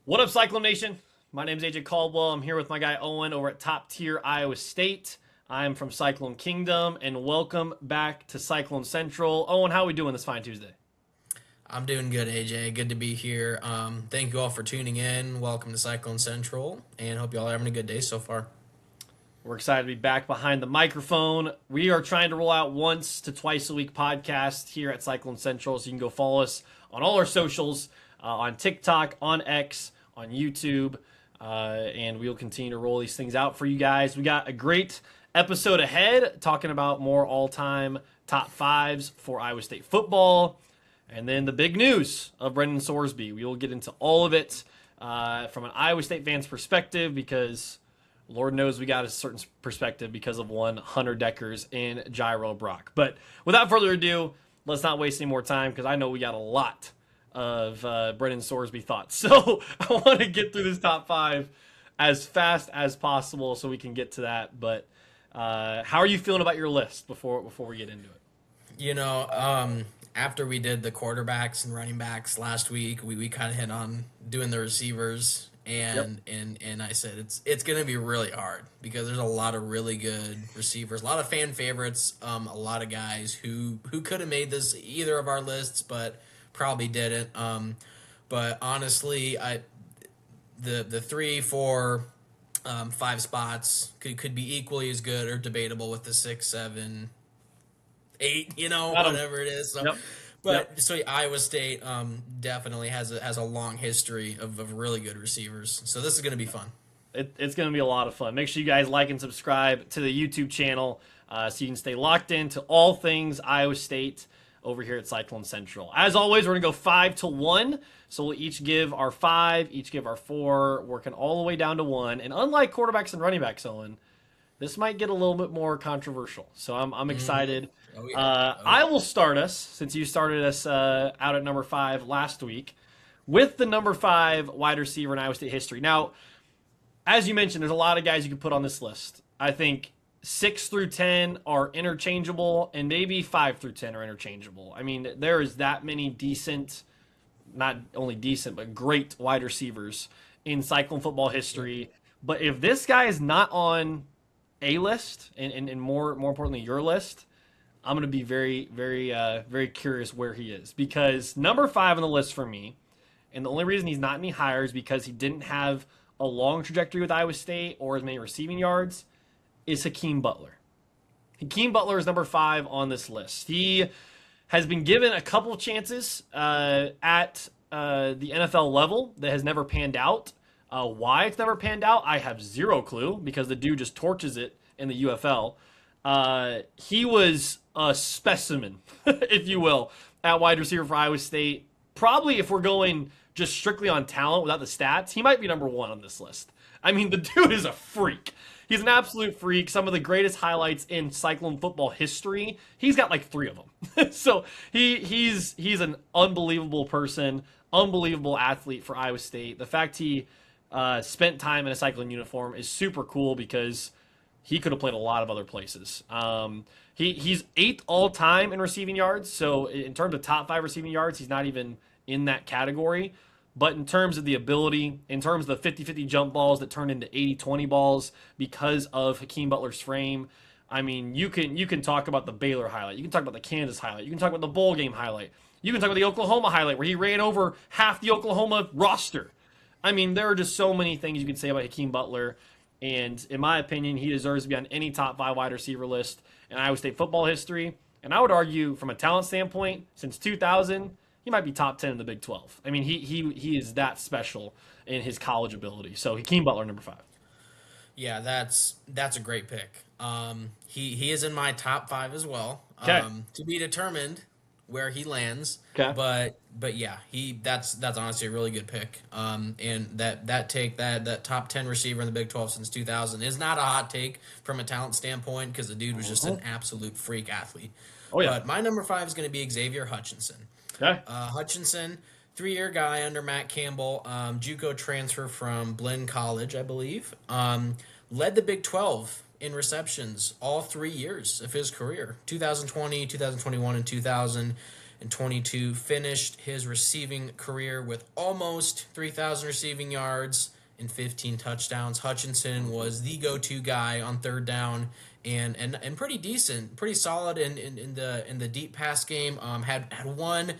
What up, Cyclone Nation? My name is AJ Caldwell. I'm here with my guy Owen over at Top Tier Iowa State. I'm from Cyclone Kingdom, and welcome back to Cyclone Central. Owen, how are we doing this fine Tuesday? I'm doing good, AJ. Good to be here. Thank you all for tuning in. Welcome to Cyclone Central, and hope you all are having a good day so far. We're excited to be back behind the microphone. We are trying to roll out once to twice a week podcast here at Cyclone Central, so you can go follow us on all our socials, on TikTok, on X, on YouTube, and we'll continue to roll these things out for you guys. We got a great episode ahead, talking about more all-time top fives for Iowa State football, and then the big news of Brendan Sorsby. We will get into all of it from an Iowa State fan's perspective, because Lord knows we got a certain perspective because of one Hunter Deckers in Gyro Brock. But without further ado, let's not waste any more time, because I know we got a lot of Brendan Sorsby thoughts. So I want to get through this top five as fast as possible so we can get to that. But how are you feeling about your list before we get into it? After we did the quarterbacks and running backs last week, we kind of hit on doing the receivers, Yep. and I said it's going to be really hard because there's a lot of really good receivers, a lot of fan favorites, a lot of guys who could have made this either of our lists, but probably didn't. But honestly, the three, four, five spots could be equally as good or debatable with the six, seven, eight, Got 'em. whatever it is. So, Yep. Yep. but Iowa State definitely has a long history of really good receivers. So this is going to be fun. It's going to be a lot of fun. Make sure you guys like and subscribe to the YouTube channel so you can stay locked in to all things Iowa State over here at Cyclone Central. As always, we're going to go 5-1. So we'll each give our five, each give our four, working all the way down to one. And unlike quarterbacks and running backs, Owen, this might get a little bit more controversial. So I'm excited. Oh yeah. Oh I yeah. will start us, since you started us out at number five last week, with the number five wide receiver in Iowa State history. Now, as you mentioned, there's a lot of guys you could put on this list. I think 6 through 10 are interchangeable, and maybe 5 through 10 are interchangeable. I mean, there is that many decent, not only decent, but great wide receivers in Cyclone football history. But if this guy is not on a list, and more importantly, your list, I'm going to be very, very, very curious where he is. Because number five on the list for me, and the only reason he's not any higher is because he didn't have a long trajectory with Iowa State or as many receiving yards, is Hakeem Butler. Hakeem Butler is number five on this list. He has been given a couple chances at the NFL level that has never panned out. Why it's never panned out, I have zero clue, because the dude just torches it in the UFL. He was a specimen, if you will, at wide receiver for Iowa State. Probably, if we're going just strictly on talent without the stats, he might be number one on this list. I mean, the dude is a freak. He's an absolute freak. Some of the greatest highlights in Cyclone football history. He's got like three of them. So he's an unbelievable person, unbelievable athlete for Iowa State. The fact he spent time in a Cyclone uniform is super cool, because he could have played a lot of other places. He's eighth all time in receiving yards. So in terms of top five receiving yards, he's not even in that category. But in terms of the ability, in terms of the 50-50 jump balls that turned into 80-20 balls because of Hakeem Butler's frame, I mean, you can talk about the Baylor highlight. You can talk about the Kansas highlight. You can talk about the bowl game highlight. You can talk about the Oklahoma highlight where he ran over half the Oklahoma roster. I mean, there are just so many things you can say about Hakeem Butler. And in my opinion, he deserves to be on any top five wide receiver list in Iowa State football history. And I would argue, from a talent standpoint, since 2000, he might be top 10 in the Big 12. I mean, he is that special in his college ability. So Hakeem Butler, number five. Yeah, that's a great pick. He is in my top five as well. Okay. To be determined where he lands. Okay. But yeah, that's honestly a really good pick. And that top 10 receiver in the Big 12 since 2000 is not a hot take from a talent standpoint, because the dude was just an absolute freak athlete. Oh, yeah. But my number five is going to be Xavier Hutchinson. Okay. Hutchinson, 3-year guy under Matt Campbell, JUCO transfer from Blinn College, I believe. Led the Big 12 in receptions all 3 years of his career, 2020, 2021, and and 22, finished his receiving career with almost 3,000 receiving yards and 15 touchdowns. Hutchinson was the go-to guy on third down and pretty decent, pretty solid in the deep pass game. Had one,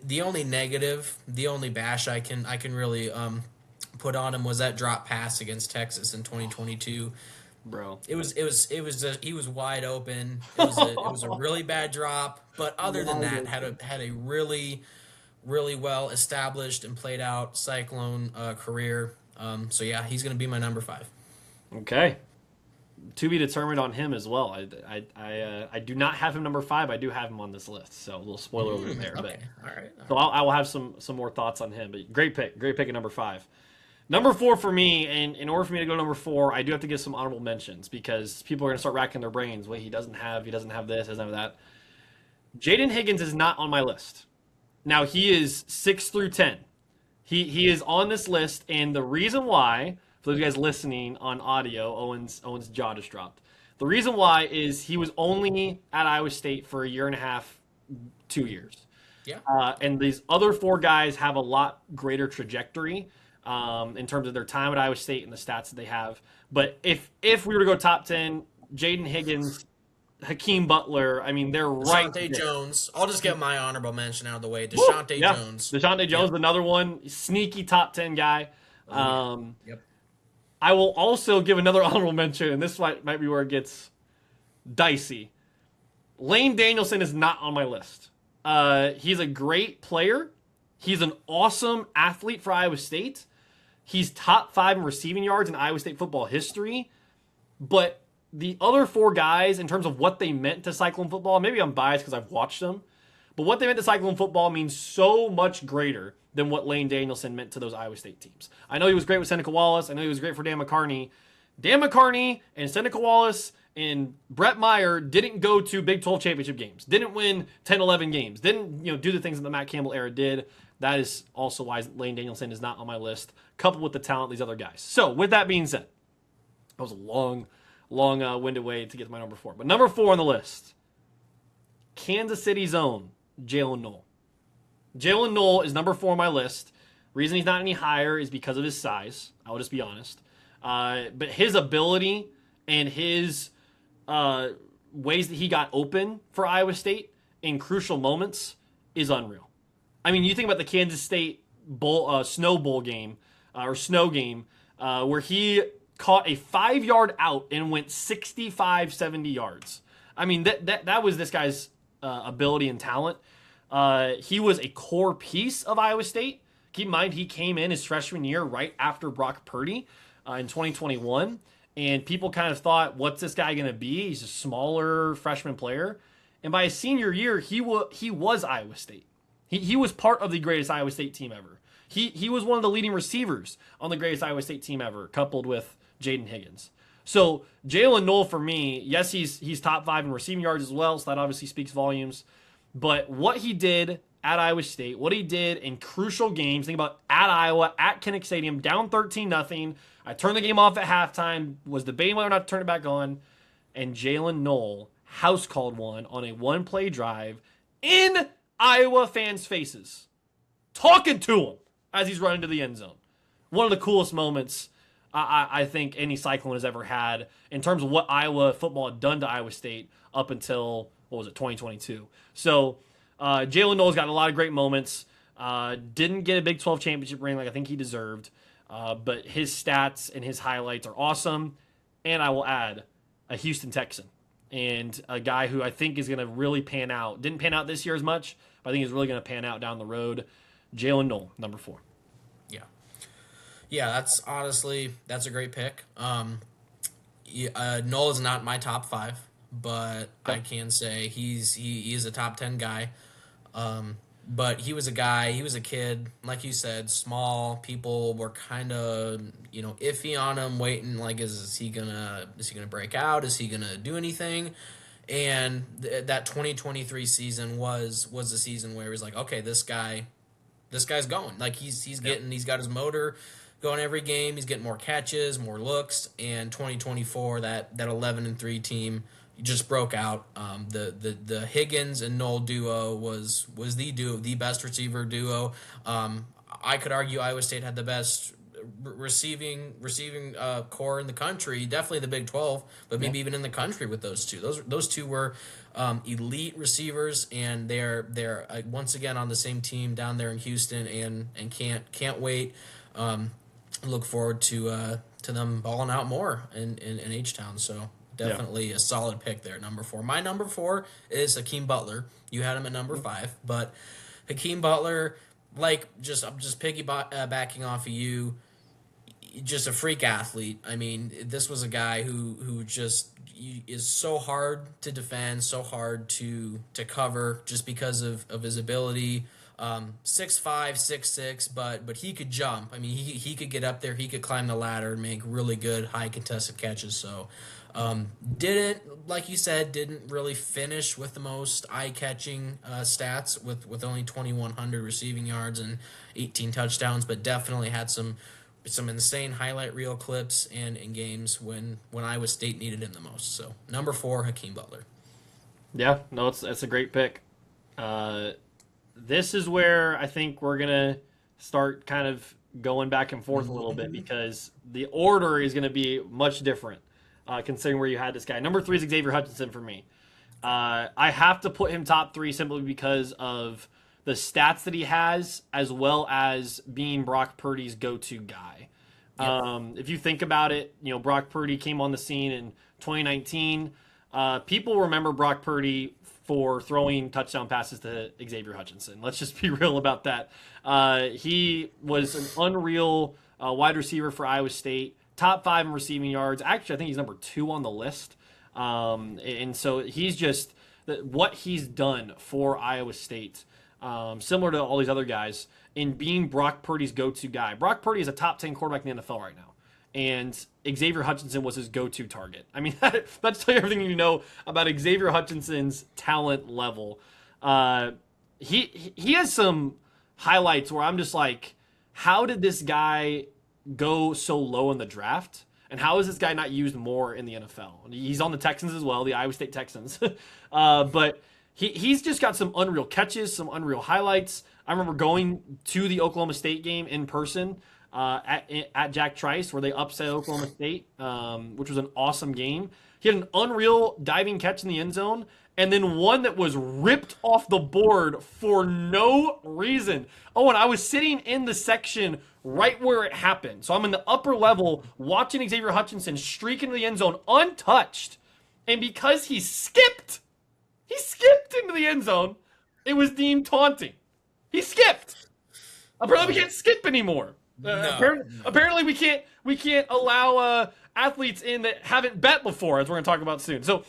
the only negative, the only bash I can really put on him was that drop pass against Texas in 2022. Bro, he was wide open. It was a really bad drop, but other than that, had a really well established and played out Cyclone career. So yeah, he's going to be my number 5. okay. To be determined on him as well. I do not have him number 5. I do have him on this list, so a little spoiler alert there. Okay, but, all right. So I will have some more thoughts on him. But great pick at number 5. Number 4 for me, and in order for me to go to number 4, I do have to give some honorable mentions because people are going to start racking their brains. Wait, he doesn't have this, doesn't have that. Jaden Higgins is not on my list. Now, he is 6 through 10. He is on this list, and the reason why, for those guys listening on audio, Owen's jaw just dropped. The reason why is he was only at Iowa State for a year and a half, 2 years. Yeah. And these other 4 guys have a lot greater trajectory in terms of their time at Iowa State and the stats that they have. But if we were to go top 10, Jaden Higgins, Hakeem Butler, I mean, they're right there. Deshaunte Jones. I'll just get my honorable mention out of the way. Deshaunte Jones. Deshaunte Jones, another one. Sneaky top 10 guy. Yep. I will also give another honorable mention, and this might be where it gets dicey. Lane Danielson is not on my list. He's a great player. He's an awesome athlete for Iowa State. He's top 5 in receiving yards in Iowa State football history. But the other 4 guys, in terms of what they meant to Cyclone football, maybe I'm biased because I've watched them, but what they meant to Cyclone football means so much greater than what Lane Danielson meant to those Iowa State teams. I know he was great with Seneca Wallace. I know he was great for Dan McCarney. Dan McCarney and Seneca Wallace and Brett Meyer didn't go to Big 12 championship games, didn't win 10, 11 games, didn't do the things that the Matt Campbell era did. That is also why Lane Danielson is not on my list, coupled with the talent of these other guys. So, with that being said, that was a long-winded way to get to my number 4. But number 4 on the list, Kansas City's own Jalen Noel. Jalen Noel is number 4 on my list. Reason he's not any higher is because of his size. I will just be honest. But his ability and his ways that he got open for Iowa State in crucial moments is unreal. I mean, you think about the Kansas State Snow Bowl game, or Snow game, where he caught a 5-yard out and went 65, 70 yards. I mean, that was this guy's ability and talent. He was a core piece of Iowa State. Keep in mind, he came in his freshman year right after Brock Purdy in 2021, and people kind of thought, what's this guy going to be? He's a smaller freshman player. And by his senior year, he was Iowa State. He was part of the greatest Iowa State team ever. He was one of the leading receivers on the greatest Iowa State team ever, coupled with Jaden Higgins. So Jalen Noel, for me, yes, he's top 5 in receiving yards as well, so that obviously speaks volumes. But what he did at Iowa State, what he did in crucial games, think about at Iowa, at Kenney Stadium, down 13-0. I turned the game off at halftime, was debating whether or not to turn it back on, and Jalen Noel house called one on a one-play drive in Iowa fans' faces, talking to him as he's running to the end zone. One of the coolest moments I think any Cyclone has ever had in terms of what Iowa football had done to Iowa State up until, 2022. So Jalen Noel's got a lot of great moments. Didn't get a Big 12 championship ring like I think he deserved, but his stats and his highlights are awesome. And I will add a Houston Texan and a guy who I think is going to really pan out. Didn't pan out this year as much, but I think he's really going to pan out down the road. Jalen Noel, number 4. Yeah, that's a great pick. Noel is not my top 5, but I can say he is a top 10 guy. But he was a kid, like you said, small. People were kind of, iffy on him, waiting, like, is he gonna break out? Is he gonna do anything? And that 2023 season was the season where he was like, okay, this guy's going. Like, he's got his motor going every game. He's getting more catches, more looks, and 2024, that 11-3 team, just broke out. The Higgins and Knoll duo was the best receiver duo. I could argue Iowa State had the best receiving core in the country, definitely the Big 12, but maybe even in the country with those two. Those two were elite receivers, and they're once again on the same team down there in Houston, and can't wait. Look forward to them balling out more in H-Town. So definitely a solid pick there, number 4. My number 4 is Hakeem Butler. You had him at number 5, but Hakeem Butler, I'm just piggybacking off of you, just a freak athlete. I mean, this was a guy who just is so hard to defend, so hard to cover, just because of his ability. 6'5", 6'6", but he could jump. I mean, he could get up there, he could climb the ladder and make really good high contested catches. So like you said, didn't really finish with the most eye-catching stats with only 2,100 receiving yards and 18 touchdowns, but definitely had some insane highlight reel clips and in games when Iowa State needed him the most. So number 4, Hakeem Butler. Yeah, no, it's a great pick. This is where I think we're gonna start kind of going back and forth a little bit, because the order is gonna be much different, considering where you had this guy. Number 3 is Xavier Hutchinson for me. I have to put him top 3 simply because of the stats that he has, as well as being Brock Purdy's go-to guy. Yep. If you think about it, Brock Purdy came on the scene in 2019. People remember Brock Purdy for throwing touchdown passes to Xavier Hutchinson. Let's just be real about that. He was an unreal wide receiver for Iowa State, top 5 in receiving yards. Actually, I think he's number 2 on the list. And so he's just what he's done for Iowa State, similar to all these other guys, in being Brock Purdy's go-to guy. Brock Purdy is a top 10 quarterback in the NFL right now, and Xavier Hutchinson was his go-to target. I mean, that's tell you everything you know about Xavier Hutchinson's talent level. He has some highlights where I'm just like, how did this guy go so low in the draft? And how is this guy not used more in the NFL? He's on the Texans as well, the Iowa State Texans. But he's just got some unreal catches, some unreal highlights. I remember going to the Oklahoma State game in person at Jack Trice, where they upset Oklahoma State, which was an awesome game. He had an unreal diving catch in the end zone, and then one that was ripped off the board for no reason. Oh, and I was sitting in the section right where it happened. So I'm in the upper level watching Xavier Hutchinson streak into the end zone untouched. And because he skipped into the end zone, it was deemed taunting. He skipped. Apparently we can't skip anymore. Apparently we can't allow athletes in that haven't bet before, as we're going to talk about soon. So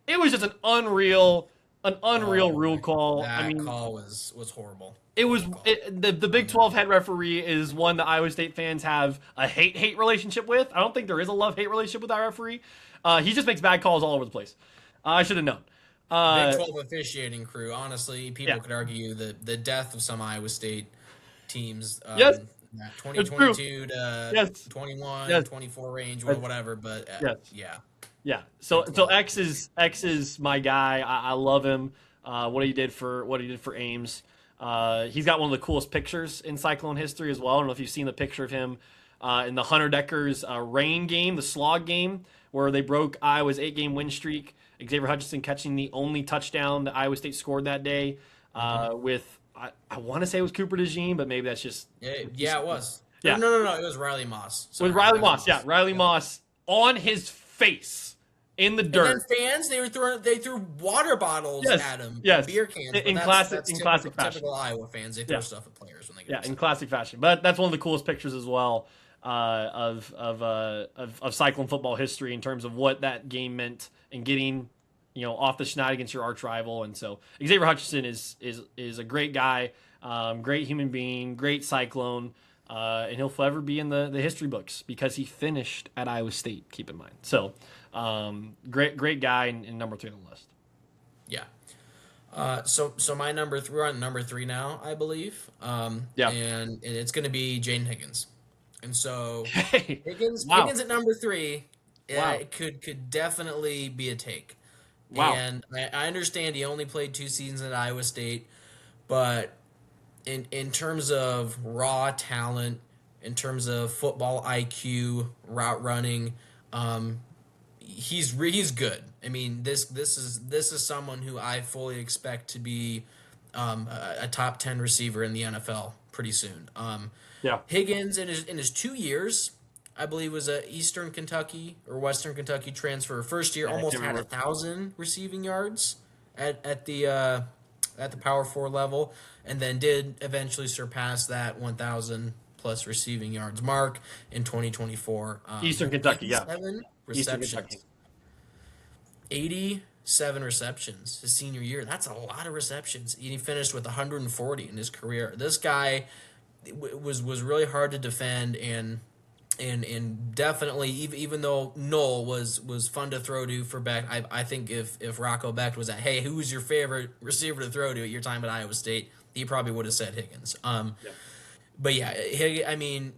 it was just an unreal rule call. That call was horrible. It was the Big 12 head referee is one that Iowa State fans have a hate relationship with. I don't think there is a love-hate relationship with that referee. He just makes bad calls all over the place. I should have known. Big 12 officiating crew. Honestly, people could argue the death of some Iowa State teams. Yes. 2022 to 21, 24 range, or whatever. But yeah. So X is my guy. I love him. What he did for Ames. He's got one of the coolest pictures in Cyclone history as well. I don't know if you've seen the picture of him in the Hunter Decker's rain game, the slog game, where they broke Iowa's 8-game win streak. Xavier Hutchinson catching the only touchdown that Iowa State scored that day with, I want to say it was Cooper DeJean, but maybe that's just... Yeah, it was. Yeah. No, it was Riley Moss. Sorry, with Riley Moss, yeah. Riley Moss on his face in the dirt. And then fans, they threw water bottles at him, beer cans. In classic fashion. Typical Iowa fans, they throw stuff at players when they get upset. In classic fashion. But that's one of the coolest pictures as well of Cyclone football history in terms of what that game meant and getting off the schneid against your arch rival. And so Xavier Hutchinson is a great guy, great human being, great Cyclone, and he'll forever be in the history books because he finished at Iowa State, keep in mind. So great guy and number 3 on the list. Yeah. So my number 3, we're on number 3 now, I believe. And it's going to be Jaden Higgins. And so Higgins at number 3, it could definitely be a take. Wow. And I understand he only played 2 seasons at Iowa State, but in terms of raw talent, in terms of football IQ, route running, um, he's good. I mean, this is someone who I fully expect to be a top 10 receiver in the NFL pretty soon. Yeah. Higgins in his 2 years, I believe, was a Eastern Kentucky or Western Kentucky transfer. First year, Yeah, I almost can't had remember. 1,000 receiving yards at the Power Four level, and then did eventually surpass that 1,000 plus receiving yards mark in 2024. Eastern Kentucky, yeah. 87 Eastern Kentucky. receptions. 87 receptions his senior year. That's a lot of receptions. He finished with 140 in his career. This guy was really hard to defend, and definitely even though Knoll was fun to throw to for Beck, I think if Rocco Beck was at, hey, who's your favorite receiver to throw to at your time at Iowa State, he probably would have said Higgins. Yeah. But yeah, I mean,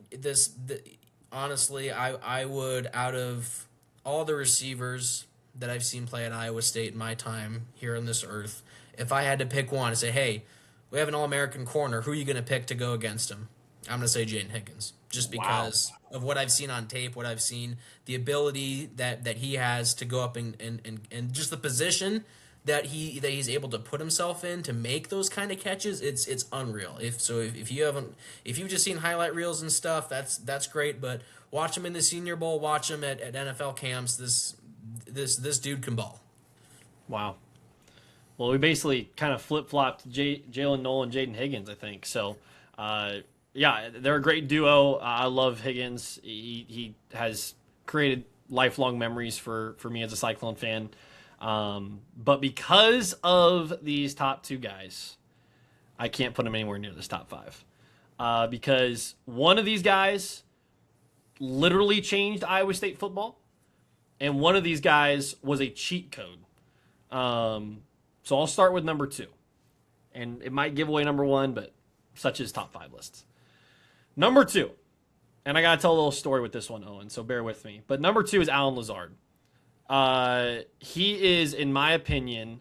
honestly, I would, out of all the receivers that I've seen play at Iowa State in my time here on this earth, if I had to pick one and say, hey, we have an All-American corner, who are you going to pick to go against him? I'm going to say Jaden Higgins, just because of what I've seen on tape, what I've seen, the ability that he has to go up and just the position that he's able to put himself in to make those kind of catches. It's unreal. If you've just seen highlight reels and stuff, that's great. But watch him in the Senior Bowl, watch him at NFL camps. This dude can ball. Wow. Well, we basically kind of flip-flopped Jalen Knoll and Jaden Higgins, I think. So, yeah, they're a great duo. I love Higgins. He has created lifelong memories for me as a Cyclone fan. But because of these top two guys, I can't put them anywhere near this top five. Because one of these guys literally changed Iowa State football, and one of these guys was a cheat code. So I'll start with number two. And it might give away number one, but such is top five lists. Number two, and I got to tell a little story with this one, Owen, so bear with me. But number two is Allen Lazard. He is, in my opinion,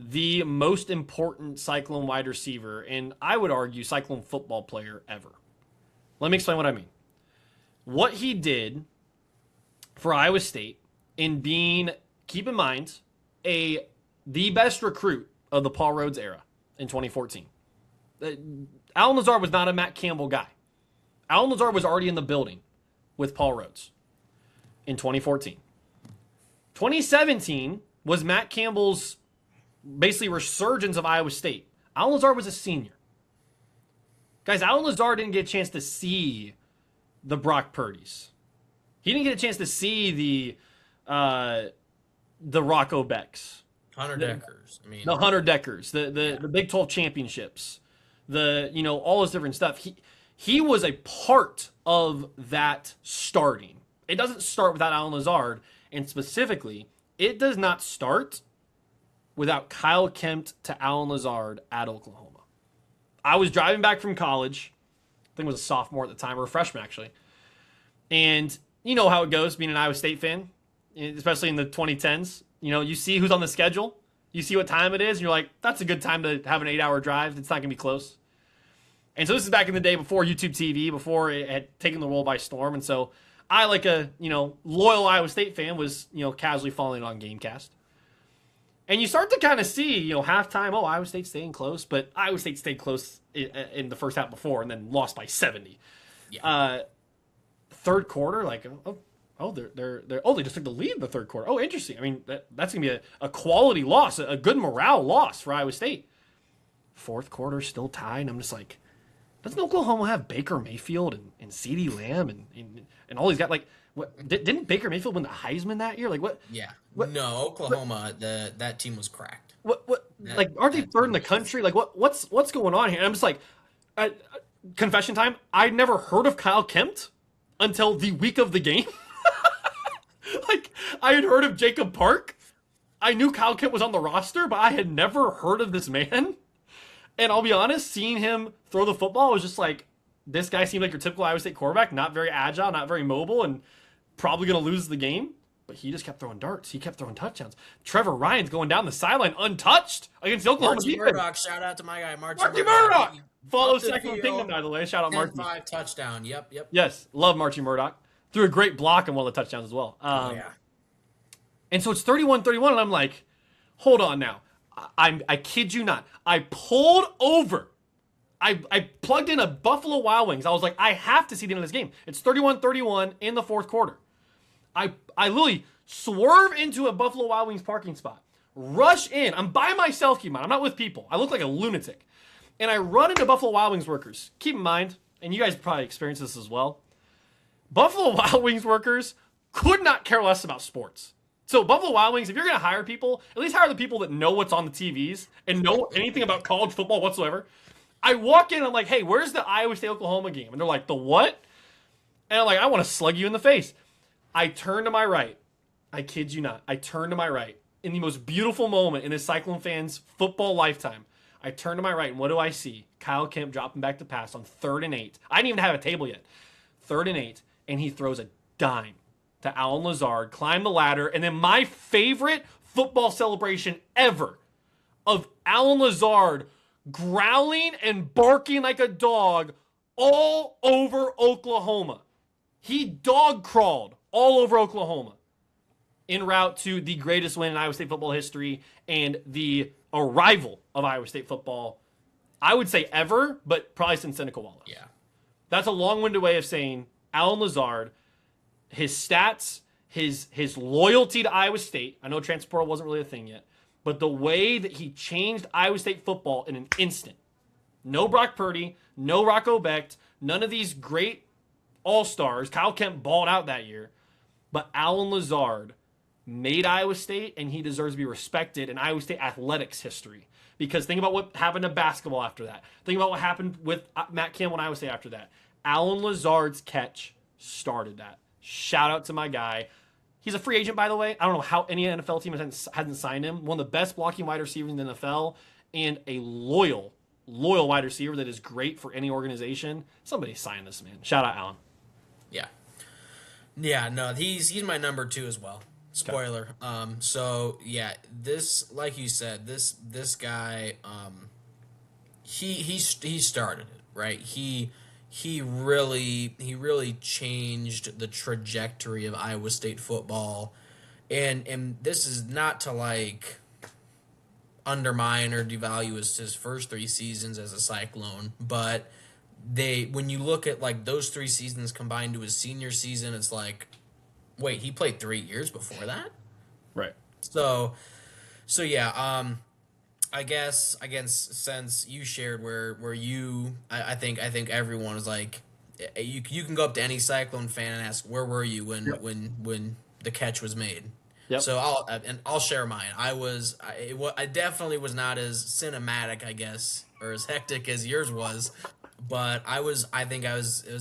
the most important Cyclone wide receiver, and I would argue Cyclone football player ever. Let me explain what I mean. What he did for Iowa State in being, keep in mind, the best recruit of the Paul Rhodes era in 2014. Allen Lazard was not a Matt Campbell guy. Allen Lazard was already in the building with Paul Rhodes in 2014. 2017 was Matt Campbell's basically resurgence of Iowa State. Allen Lazard was a senior. Guys, Allen Lazard didn't get a chance to see the Brock Purdy's. He didn't get a chance to see the Rocco Becks. Hunter Deckers. I mean, The Hunter Deckers, the Big 12 championships, all this different stuff. He was a part of that starting. It doesn't start without Allen Lazard, and specifically, it does not start without Kyle Kempt to Allen Lazard at Oklahoma. I was driving back from college. I think it was a sophomore at the time, or a freshman actually. And you know how it goes being an Iowa State fan, especially in the 2010s. You see who's on the schedule. You see what time it is, and you're like, that's a good time to have an 8-hour drive. It's not going to be close. And so this is back in the day before YouTube TV, before it had taken the world by storm. And so I, like a loyal Iowa State fan, was casually following on Gamecast. And you start to kind of see, halftime, Iowa State's staying close, but Iowa State stayed close in the first half before and then lost by 70. yeah. Third quarter, they just took the lead in the third quarter. Oh, interesting. I mean, that's going to be a quality loss, a good morale loss for Iowa State. Fourth quarter, still tied. I'm just like, doesn't Oklahoma have Baker Mayfield and CeeDee Lamb and all these guys? Like, what, didn't Baker Mayfield win the Heisman that year? Like, what? Yeah. What, no, Oklahoma, that team was cracked. Aren't they third in the country? Like, what's going on here? And I'm just like, confession time, I'd never heard of Kyle Kempt until the week of the game. Like, I had heard of Jacob Park. I knew Kyle Kempt was on the roster, but I had never heard of this man. And I'll be honest, seeing him throw the football was just like, this guy seemed like your typical Iowa State quarterback, not very agile, not very mobile, and probably going to lose the game. But he just kept throwing darts. He kept throwing touchdowns. Trevor Ryan's going down the sideline untouched against the Oklahoma Marty defense. Murdoch, shout out to my guy, Marty Murdoch! Follow Up the Cyclone field, Kingdom, by the way. Shout out Marty. 10-5 touchdown. Yep. Yes, love Marty Murdoch. Threw a great block on one of the touchdowns as well. Yeah. And so it's 31-31, and I'm like, hold on now. I kid you not. I pulled over. I plugged in a Buffalo Wild Wings. I was like, I have to see the end of this game. It's 31-31 in the fourth quarter. I literally swerve into a Buffalo Wild Wings parking spot, rush in. I'm by myself, keep in mind. I'm not with people. I look like a lunatic. And I run into Buffalo Wild Wings workers. Keep in mind, and you guys probably experienced this as well, Buffalo Wild Wings workers could not care less about sports. So Buffalo Wild Wings, if you're going to hire people, at least hire the people that know what's on the TVs and know anything about college football whatsoever. I walk in, I'm like, hey, where's the Iowa State Oklahoma game? And they're like, the what? And I'm like, I want to slug you in the face. I turn to my right. I kid you not. I turn to my right in the most beautiful moment in a Cyclone fan's football lifetime. I turn to my right, and what do I see? Kyle Kemp dropping back to pass on 3rd and 8. I didn't even have a table yet. 3rd and 8, and he throws a dime to Alan Lazard, climb the ladder, and then my favorite football celebration ever of Alan Lazard growling and barking like a dog all over Oklahoma. He dog crawled all over Oklahoma en route to the greatest win in Iowa State football history and the arrival of Iowa State football, I would say ever, but probably since Seneca Wallace. Yeah. That's a long-winded way of saying Alan Lazard, his stats, his loyalty to Iowa State. I know transfer portal wasn't really a thing yet, but the way that he changed Iowa State football in an instant. No Brock Purdy, no Rocco Becht, none of these great all-stars. Kyle Kemp balled out that year, but Alan Lazard made Iowa State, and he deserves to be respected in Iowa State athletics history. Because think about what happened to basketball after that. Think about what happened with Matt Campbell and Iowa State after that. Alan Lazard's catch started that. Shout out to my guy. He's a free agent, by the way. I don't know how any NFL team hasn't signed him. One of the best blocking wide receivers in the NFL, and a loyal wide receiver that is great for any organization. Somebody sign this man. Shout out, Alan. Yeah, no, he's my number 2 as well. Spoiler. So yeah, this, like you said, this guy, he started it, right? He really changed the trajectory of Iowa State football, and this is not to like undermine or devalue his first 3 seasons as a Cyclone, but when you look at like those 3 seasons combined to his senior season, it's like, wait, he played 3 years before that? Right. So yeah, I guess since you shared where you, I think everyone was like, you can go up to any Cyclone fan and ask, where were you when the catch was made? Yep. So I'll share mine. I definitely was not as cinematic, I guess, or as hectic as yours was, but I was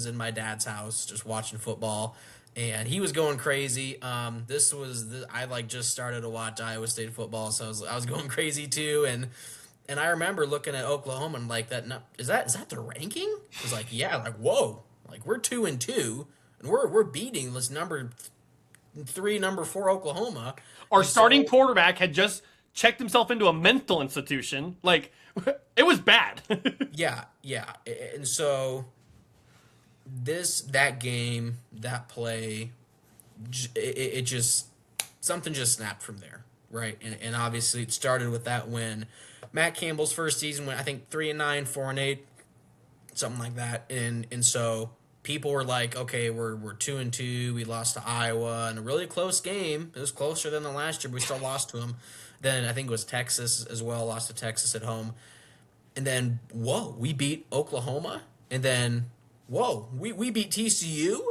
in my dad's house just watching football, and he was going crazy. I like just started to watch Iowa State football, so I was going crazy too, and I remember looking at Oklahoma and like that. No, is that the ranking? I was like, yeah, like whoa, like we're 2-2, and we're beating this number 3, number 4 Oklahoma. Our starting quarterback had just checked himself into a mental institution. Like, it was bad. Yeah. And so that game, that play, it just, something just snapped from there, right? And obviously it started with that win. Matt Campbell's first season went, I think, 3-9, 4-8, something like that. And so people were like, okay, we're 2-2. We lost to Iowa in a really close game. It was closer than the last year, but we still lost to them. Then I think it was Texas as well, lost to Texas at home. And then, whoa, we beat Oklahoma. And then, whoa, we beat TCU?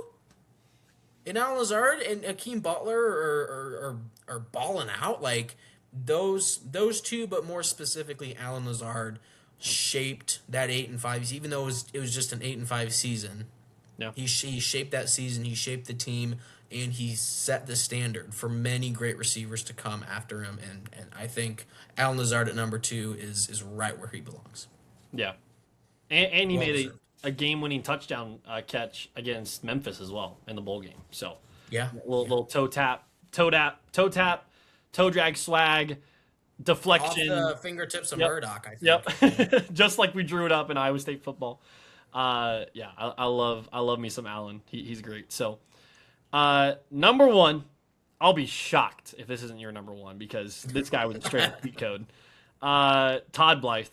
And Alan Lazard and Akeem Butler are balling out. Like, those 2, but more specifically, Alan Lazard shaped that 8-5, even though it was just an 8-5 season. Yeah. He shaped that season, he shaped the team, and he set the standard for many great receivers to come after him. And I think Alan Lazard at number 2 is right where he belongs. Yeah. And he made a game-winning touchdown catch against Memphis as well in the bowl game. So yeah, little toe tap toe tap, toe drag swag, deflection. Off the fingertips of Yep. Murdoch, I think. Yep. Just like we drew it up in Iowa State football. Yeah, I love me some Allen. He's great. So, number one, I'll be shocked if this isn't your number one because this guy was a straight up cheat code. Todd Blythe.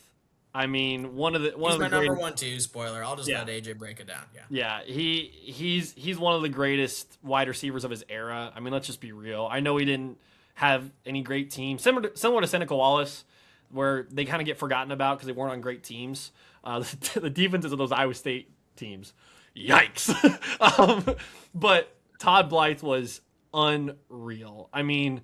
I mean, one of the He's my greatest, number one too. Spoiler. I'll just let AJ break it down. Yeah. Yeah, he's one of the greatest wide receivers of his era. I mean, let's just be real. I know he didn't have any great teams, similar to Seneca Wallace, where they kind of get forgotten about because they weren't on great teams. The defenses of those Iowa State teams, yikes. But Todd Blythe was unreal. I mean,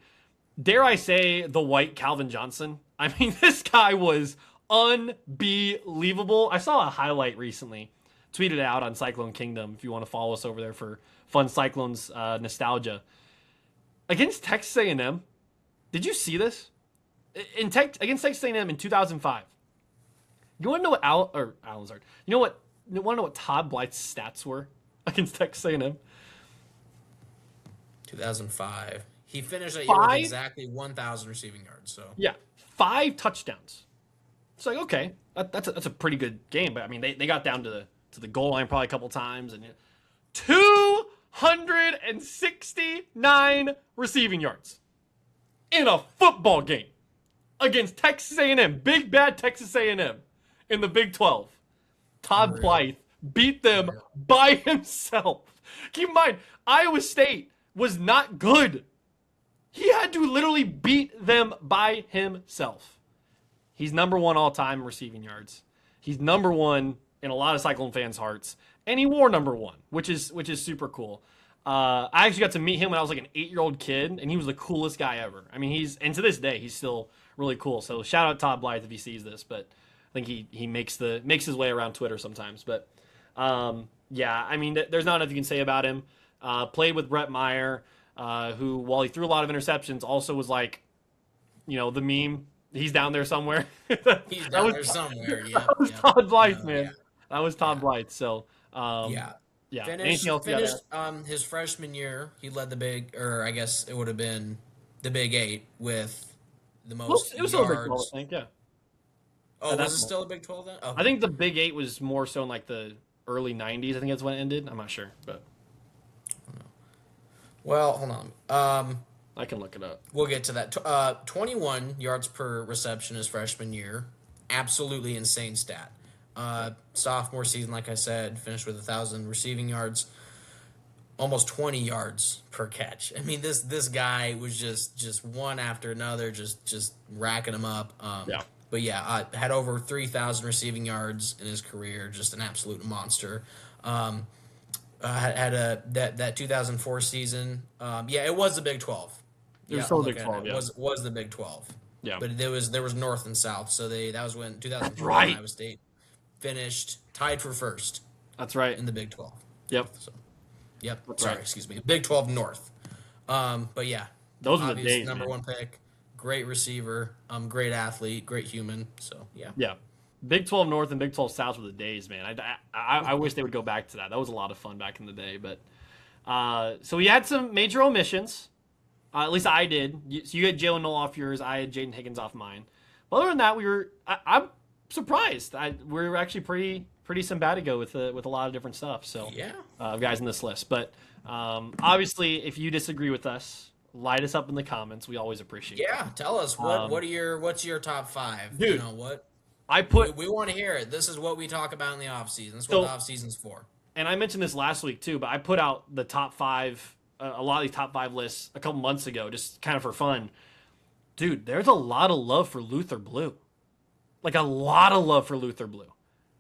dare I say the white Calvin Johnson? I mean, this guy was unbelievable. I saw a highlight recently, tweeted out on Cyclone Kingdom if you want to follow us over there for fun Cyclones nostalgia. Against Texas A&M, did you see this? Against Texas A&M in 2005. You want to know what Alan's art? You want to know what Todd Blythe's stats were against Texas A&M? 2005. He finished that year with exactly 1,000 receiving yards. So yeah, 5 touchdowns. It's like, okay, that's a pretty good game, but I mean they got down to the goal line probably a couple times and 269 receiving yards in a football game against Texas A&M, big bad Texas A&M in the Big 12. Todd Blythe beat them by himself. Keep in mind, Iowa State was not good. He had to literally beat them by himself. He's number one all time in receiving yards. He's number one in a lot of Cyclone fans' hearts, and he wore number one, which is super cool. I actually got to meet him when I was like an 8-year-old kid, and he was the coolest guy ever. I mean, and to this day, he's still really cool. So shout out Todd Blythe if he sees this, but I think he makes his way around Twitter sometimes. But yeah, I mean, there's not enough you can say about him. Played with Brett Meyer, who, while he threw a lot of interceptions, also was like, the meme. He's down there somewhere. He's down there somewhere. Yeah, that was Todd Blythe, man. Yeah. That was Todd Blythe. So, yeah. Anything else? Finished his freshman year. He led the big, or I guess it would have been the Big 8 with the most it was yards. Still a Big 12, I think. Yeah. Oh, was it still a Big 12 then? Okay. I think the Big 8 was more so in like the early 90s. I think that's when it ended. I'm not sure, but. Well, hold on. I can look it up. We'll get to that. 21 yards per reception his freshman year. Absolutely insane stat. Sophomore season, like I said, finished with 1,000 receiving yards. Almost 20 yards per catch. I mean, this guy was just one after another, just racking them up. Yeah. But yeah, had over 3,000 receiving yards in his career. Just an absolute monster. Had that 2004 season. Yeah, it was the Big 12. It was still the Big 12. Yeah. Was the Big 12. Yeah. But there was North and South. So that was when 2004 right. Iowa State finished tied for first. That's right. In the Big 12. Yep. So, yep. That's Sorry, right. excuse me. Big 12 North. But yeah, those are the days. Number man. one pick. Great receiver. Great athlete. Great human. So yeah. Yeah. Big 12 North and Big 12 South were the days, man. I wish they would go back to that. That was a lot of fun back in the day. But so we had some major omissions. At least I did. So you had Jalen Knoll off yours. I had Jaden Higgins off mine. But other than that, I'm surprised. We were actually pretty simpatico with a lot of different stuff. So yeah, guys in this list. But obviously, if you disagree with us, light us up in the comments. We always appreciate. Yeah, tell us what's your top 5? Dude, you know what? We want to hear it. This is what we talk about in the off season. That's what the off season's for. And I mentioned this last week too, but I put out the top 5. A lot of these top 5 lists a couple months ago, just kind of for fun. Dude, there's a lot of love for Luther Blue. Like a lot of love for Luther Blue.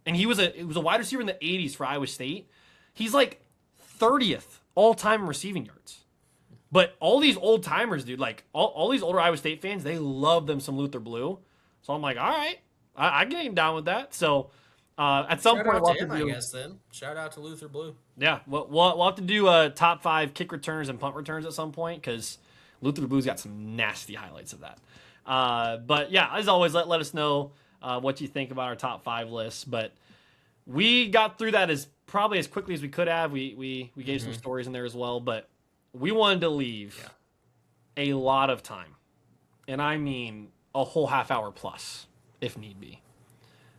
And he was a wide receiver in the 80s for Iowa State. He's like 30th all-time in receiving yards. But all these old-timers, dude, like all these older Iowa State fans, they love them some Luther Blue. So I'm like, all right, I get him down with that. So at some point, we'll have to do. I guess then shout out to Luther Blue. Yeah, we'll have to do a top 5 kick returns and punt returns at some point because Luther Blue's got some nasty highlights of that. But yeah, as always, let us know what you think about our top 5 lists. But we got through that as probably as quickly as we could have. We gave some stories in there as well, but we wanted to leave a lot of time, and I mean a whole half hour plus, if need be,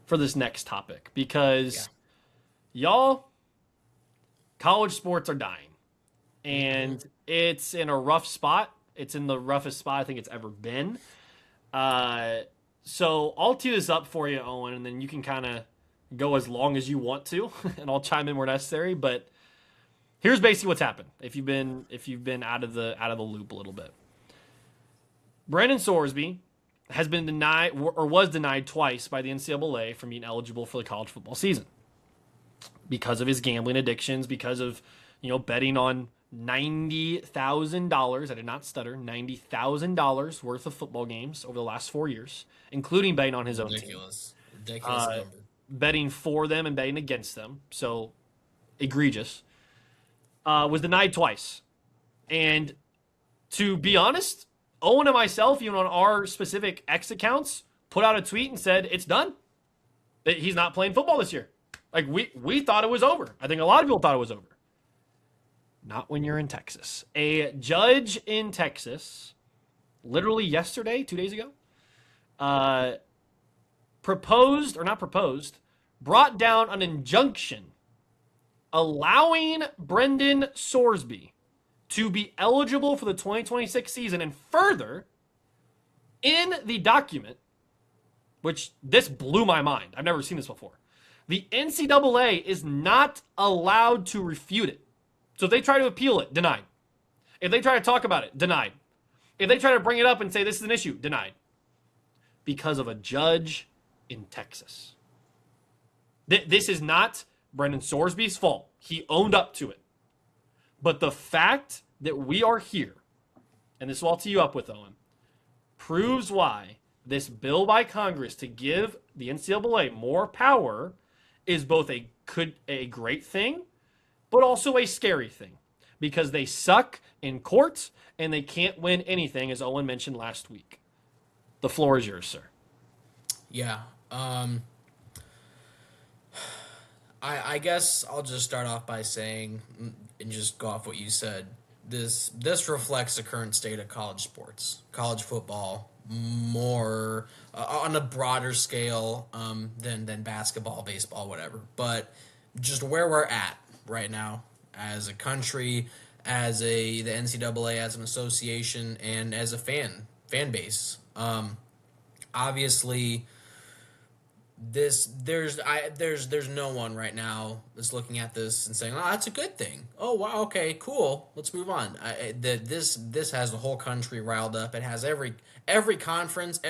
for this next topic because y'all, college sports are dying, and it's in a rough spot. It's in the roughest spot I think it's ever been. So I'll tee this up for you, Owen, and then you can kind of go as long as you want to, and I'll chime in where necessary. But here's basically what's happened. If you've been out of the loop a little bit, Brendan Sorsby has been denied or was denied twice by the NCAA from being eligible for the college football season because of his gambling addictions, because of betting on $90,000. I did not stutter. $90,000 worth of football games over the last 4 years, including betting on his own team. Ridiculous number. Betting for them and betting against them. So egregious. Was denied twice. And to be honest, Owen and myself, even on our specific X accounts, put out a tweet and said it's done. He's not playing football this year. Like we thought it was over. I think a lot of people thought it was over. Not when you're in Texas. A judge in Texas, literally yesterday, 2 days ago, brought down an injunction allowing Brendan Sorsby to be eligible for the 2026 season. And further, in the document, which this blew my mind, I've never seen this before, the NCAA is not allowed to refute it. So if they try to appeal it, denied. If they try to talk about it, denied. If they try to bring it up and say this is an issue, denied. Because of a judge in Texas. This is not Brendan Sorsby's fault. He owned up to it. But the fact that we are here, and this will all tee you up with, Owen, proves why this bill by Congress to give the NCAA more power is both a great thing, but also a scary thing because they suck in courts and they can't win anything, as Owen mentioned last week. The floor is yours, sir. Yeah. I guess I'll just start off by saying, and just go off what you said, this reflects the current state of college sports, college football, more on a broader scale than basketball, baseball, whatever. But just where we're at right now as a country, as the NCAA, as an association, and as a fan base. Obviously, there's no one right now that's looking at this and saying, "Oh, that's a good thing. Oh, wow, okay, cool. Let's move on." This has the whole country riled up. It has every conference,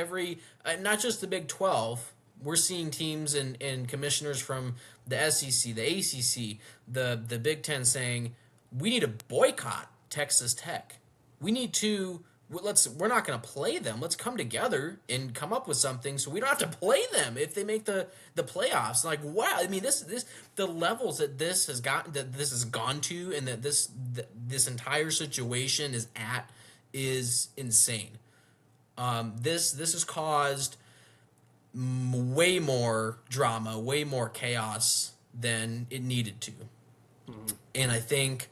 not just the Big 12. We're seeing teams and commissioners from the SEC, the ACC, the Big Ten saying, we need to boycott Texas Tech. We're not going to play them. Let's come together and come up with something so we don't have to play them if they make the playoffs. Like, wow. I mean, the levels that this has gone to and that this entire situation is at is insane. This has caused way more drama, way more chaos than it needed to. Mm-hmm. And I think,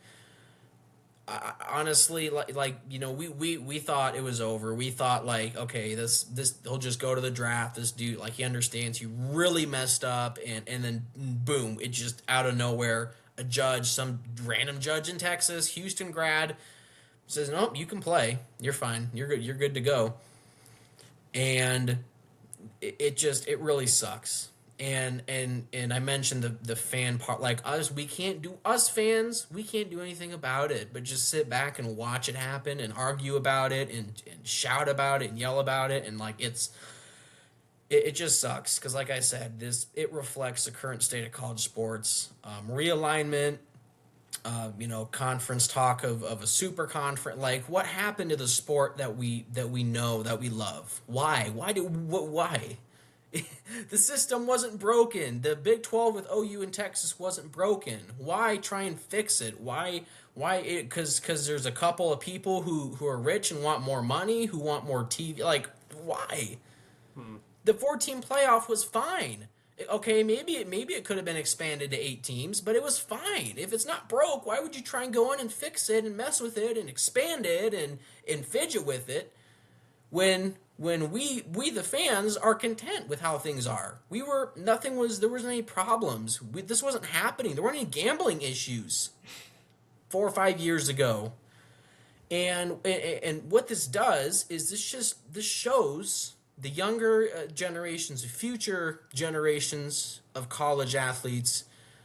honestly, we thought it was over. We thought, like, okay, this he'll just go to the draft. This dude, like, he understands he really messed up, and then boom, it just out of nowhere, a judge, some random judge in Texas, Houston grad, says, nope, you can play. You're fine. You're good. You're good to go. And it really sucks. And I mentioned the fan part, like us fans, we can't do anything about it, but just sit back and watch it happen and argue about it and shout about it and yell about it. And like, it just sucks. Cause like I said, it reflects the current state of college sports, realignment, conference talk of a super conference. Like, what happened to the sport that we know, that we love? Why? Why? The system wasn't broken. The Big 12 with OU and Texas wasn't broken. Why try and fix it? Why? Because there's a couple of people who are rich and want more money, who want more TV. Like, why? The 14 playoff was fine. Okay, maybe it could have been expanded to 8 teams, but it was fine. If it's not broke, why would you try and go in and fix it and mess with it and expand it and fidget with it when we the fans are content with how things are? There wasn't any problems. This wasn't happening. There weren't any gambling issues 4 or 5 years ago. And what this does is this shows the younger generations, future generations of college athletes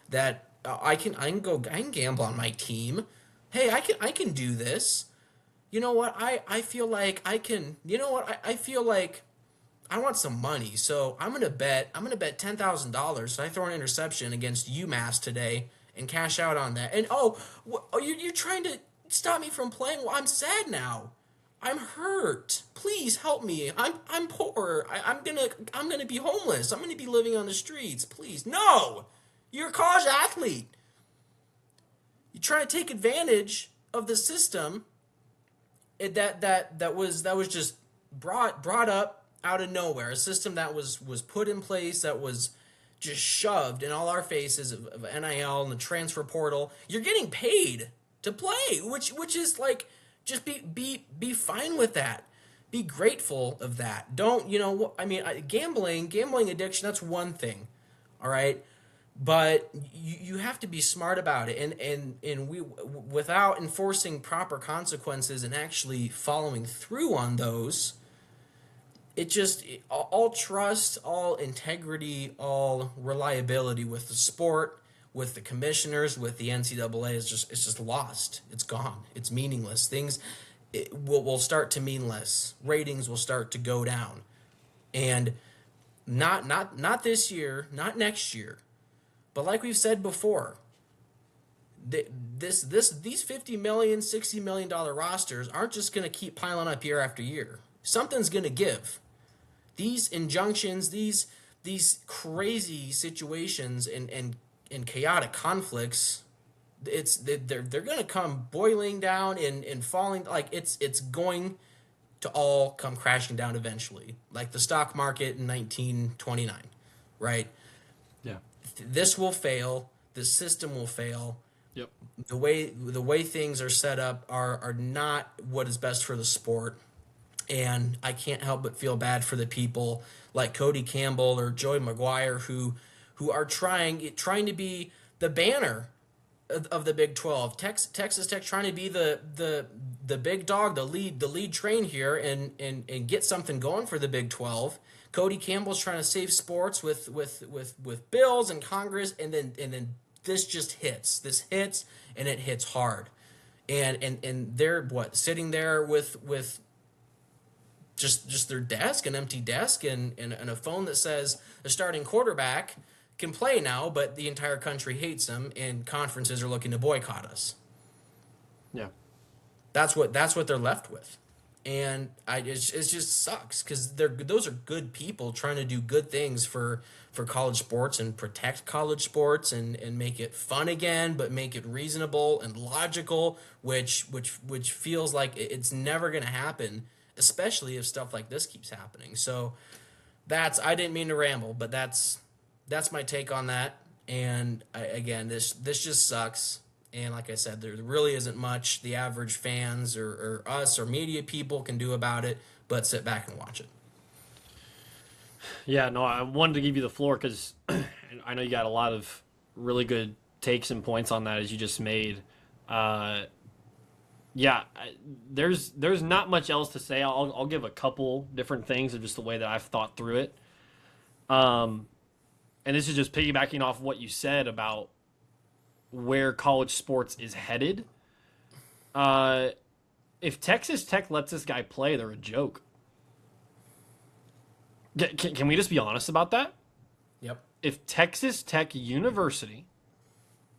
that I can gamble on my team. Hey, I can do this. You know what? I feel like I can. You know what? I feel like I want some money, so I'm gonna bet $10,000. So I throw an interception against UMass today and cash out on that. And you're trying to stop me from playing? Well, I'm sad now. I'm hurt. Please help me. I'm poor. I'm gonna be homeless. I'm gonna be living on the streets. Please, no. You're a college athlete. You try to take advantage of the system that was just brought up out of nowhere. A system that was put in place, that was just shoved in all our faces of NIL and the transfer portal. You're getting paid to play, which is like, just be fine with that. Be grateful of that. Don't, gambling addiction, that's one thing. All right? But you have to be smart about it, and we, without enforcing proper consequences and actually following through on those, all trust, all integrity, all reliability with the sport, with the commissioners, with the NCAA it's just lost. It's gone. It's meaningless. Things will start to mean less. Ratings will start to go down, and not this year, not next year. But like we've said before, these $50 million, $60 million rosters aren't just going to keep piling up year after year. Something's going to give. These injunctions, these crazy situations and chaotic conflicts, they're going to come boiling down and falling. Like it's going to all come crashing down eventually, like the stock market in 1929, right? Yeah. This will fail. The system will fail. Yep. The way things are set up are not what is best for the sport. And I can't help but feel bad for the people like Cody Campbell or Joey McGuire who are trying to be the banner of the Big 12. Texas Tech trying to be the big dog, the lead train here and get something going for the Big 12. Cody Campbell's trying to save sports with bills and Congress, and then this just hits. This hits, and it hits hard. And they're sitting there with just their desk, an empty desk, and a phone that says the starting quarterback can play now, but the entire country hates him, and conferences are looking to boycott us. Yeah, that's what they're left with. And it just sucks because those are good people trying to do good things for college sports and protect college sports and make it fun again, but make it reasonable and logical, which feels like it's never going to happen, especially if stuff like this keeps happening. So I didn't mean to ramble, but that's my take on that. And this just sucks. And like I said, there really isn't much the average fans or us or media people can do about it but sit back and watch it. Yeah, no, I wanted to give you the floor because I know you got a lot of really good takes and points on that as you just made. There's not much else to say. I'll give a couple different things of just the way that I've thought through it. And this is just piggybacking off what you said about where college sports is headed. If Texas Tech lets this guy play, they're a joke. Can we just be honest about that? Yep. If Texas Tech University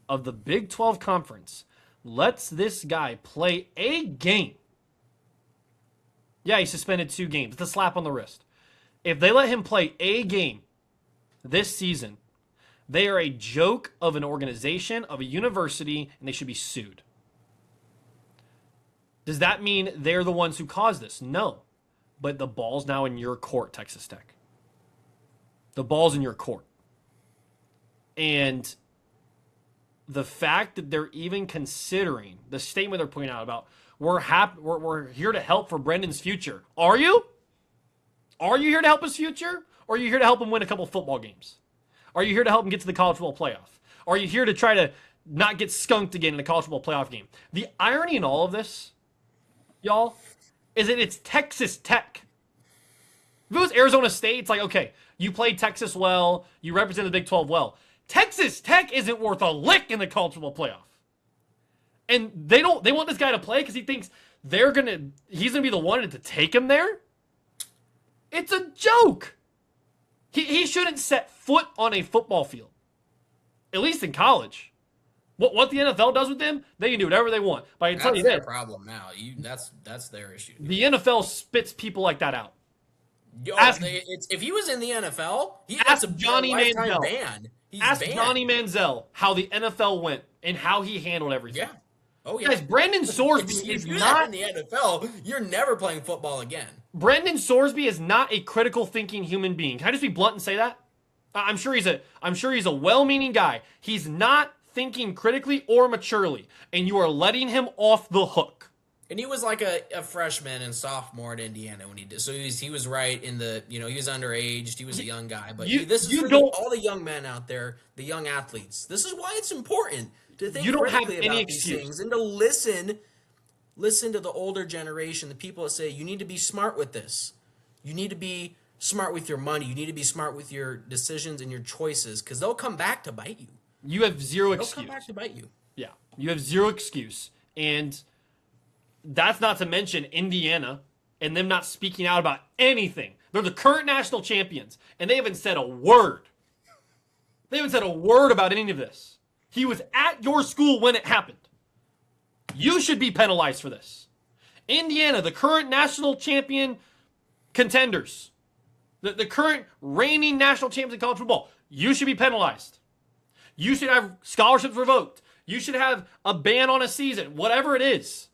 of the Big 12 Conference lets this guy play a game, yeah, he suspended 2 games. It's a slap on the wrist. If they let him play a game this season, they are a joke of an organization, of a university, and they should be sued. Does that mean they're the ones who caused this? No. But the ball's now in your court, Texas Tech. The ball's in your court. And the fact that they're even considering the statement they're putting out about we're here to help for Brendan's future. Are you? Are you here to help his future? Or are you here to help him win a couple football games? Are you here to help him get to the college football playoff? Are you here to try to not get skunked again in a college football playoff game? The irony in all of this, y'all, is that it's Texas Tech. If it was Arizona State, it's like, okay, you played Texas well, you represent the Big 12 well. Texas Tech isn't worth a lick in the college football playoff. And they want this guy to play because he thinks he's gonna be the one to take him there. It's a joke. He shouldn't set foot on a football field. At least in college. What the NFL does with them, they can do whatever they want. But I can tell you their this, problem now. That's their issue. the NFL spits people like that out. If he was in the NFL, that's a Johnny lifetime Manziel. ban. Ask Johnny Manziel how the NFL went and how he handled everything. Yeah. Oh yeah. Guys, Brendan Sorsby is not in the NFL. You're never playing football again. Brendan Sorsby is not a critical thinking human being. Can I just be blunt and say that? I'm sure he's a well-meaning guy. He's not thinking critically or maturely, and you are letting him off the hook. And he was like a freshman and sophomore at Indiana when he did. So he was right in the, he was underage. He was a young guy. But this is for all the young men out there, the young athletes. This is why it's important to think critically about these things and to listen to the older generation, the people that say, you need to be smart with this. You need to be smart with your money. You need to be smart with your decisions and your choices because they'll come back to bite you. You have zero excuse. They'll come back to bite you. Yeah. You have zero excuse. And that's not to mention Indiana and them not speaking out about anything. They're the current national champions, and they haven't said a word. They haven't said a word about any of this. He was at your school when it happened. You should be penalized for this. Indiana, the current national champion contenders, the current reigning national champions in college football, you should be penalized. You should have scholarships revoked. You should have a ban on a season, whatever it is.